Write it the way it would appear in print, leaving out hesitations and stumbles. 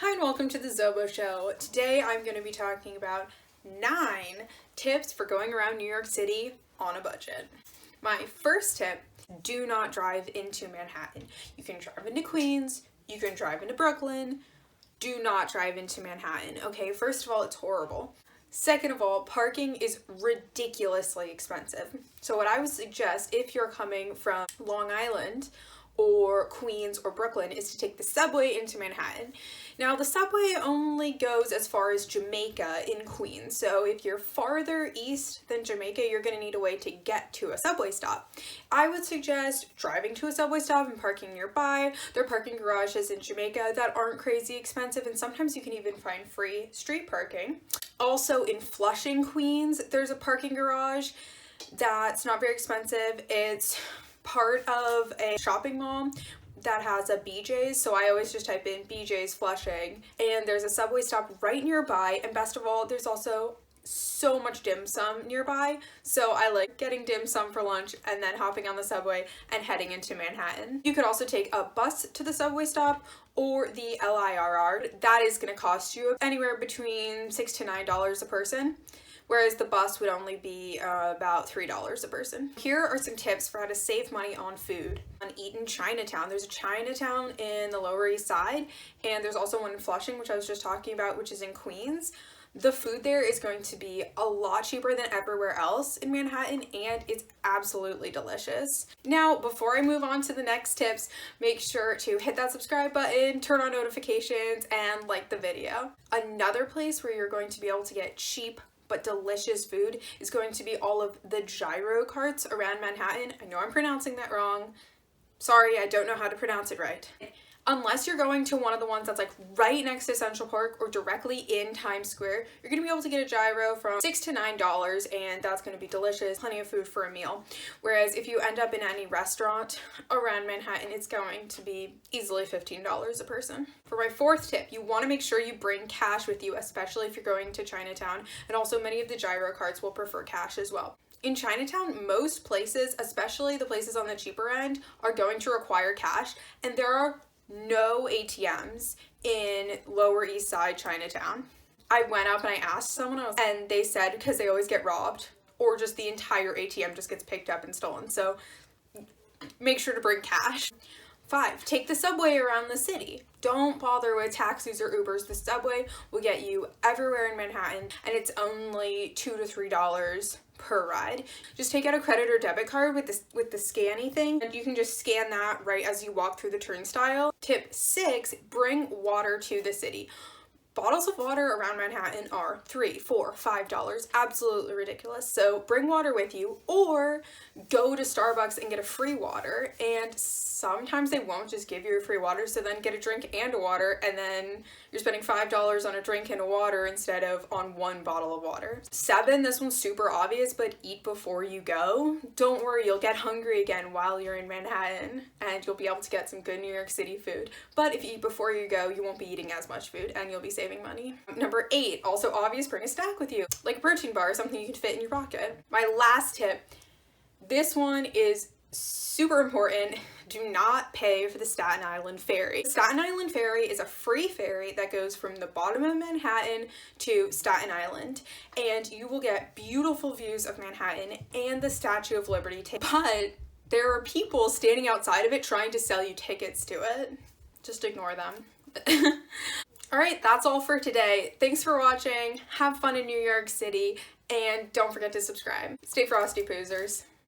Hi and welcome to the Zobo Show. Today I'm going to be talking about 9 tips for going around New York City on a budget. My first tip, do not drive into Manhattan. You can drive into Queens, you can drive into Brooklyn, do not drive into Manhattan. Okay, first of all, it's horrible. Second of all, parking is ridiculously expensive. So what I would suggest if you're coming from Long Island or Queens or Brooklyn is to take the subway into Manhattan. Now the subway only goes as far as Jamaica in Queens, so if you're farther east than Jamaica, you're going to need a way to get to a subway stop. I would suggest driving to a subway stop and parking nearby. There are parking garages in Jamaica that aren't crazy expensive, and sometimes you can even find free street parking. Also in Flushing, Queens, there's a parking garage that's not very expensive. It's part of a shopping mall that has a BJ's, so I always just type in BJ's Flushing, and there's a subway stop right nearby, and best of all, there's also so much dim sum nearby, so I like getting dim sum for lunch and then hopping on the subway and heading into Manhattan. You could also take a bus to the subway stop or the LIRR. That is going to cost you anywhere between $6 to $9 a person, whereas the bus would only be about $3 a person. Here are some tips for how to save money on food. On Eat in Chinatown. There's a Chinatown in the Lower East Side, and there's also one in Flushing, which I was just talking about, which is in Queens. The food there is going to be a lot cheaper than everywhere else in Manhattan, and it's absolutely delicious. Now, before I move on to the next tips, make sure to hit that subscribe button, turn on notifications, and like the video. Another place where you're going to be able to get cheap but delicious food is going to be all of the Gyro Carts around Manhattan. I know I'm pronouncing that wrong. Sorry, I don't know how to pronounce it right. Unless you're going to one of the ones that's like right next to Central Park or directly in Times Square, you're going to be able to get a gyro from $6 to $9, and that's going to be delicious, plenty of food for a meal. Whereas if you end up in any restaurant around Manhattan, it's going to be easily $15 a person. For my fourth tip, you want to make sure you bring cash with you, especially if you're going to Chinatown, and also many of the gyro carts will prefer cash as well. In Chinatown, most places, especially the places on the cheaper end, are going to require cash, and there are no ATMs in Lower East Side Chinatown. I went up and I asked someone else, and they said because they always get robbed or just the entire ATM just gets picked up and stolen. So make sure to bring cash. 5, take the subway around the city. Don't bother with taxis or Ubers. The subway will get you everywhere in Manhattan, and it's only $2 to $3 per ride. Just take out a credit or debit card with the scanny thing, and you can just scan that right as you walk through the turnstile. Tip 6, bring water to the city. Bottles of water around Manhattan are $3, $4, $5. Absolutely ridiculous. So bring water with you, or go to Starbucks and get a free water. And sometimes they won't just give you a free water, so then get a drink and a water, and then you're spending $5 on a drink and a water instead of on one bottle of water. 7, this one's super obvious, but eat before you go. Don't worry, you'll get hungry again while you're in Manhattan, and you'll be able to get some good New York City food. But if you eat before you go, you won't be eating as much food, and you'll be saving money. Number 8, also obvious, bring a snack with you, like a protein bar or something you can fit in your pocket. My last tip, this one is super important. Do not pay for the Staten Island Ferry. The Staten Island Ferry is a free ferry that goes from the bottom of Manhattan to Staten Island, and you will get beautiful views of Manhattan and the Statue of Liberty. But there are people standing outside of it trying to sell you tickets to it. Just ignore them. Alright, that's all for today. Thanks for watching. Have fun in New York City, and don't forget to subscribe. Stay frosty, poozers.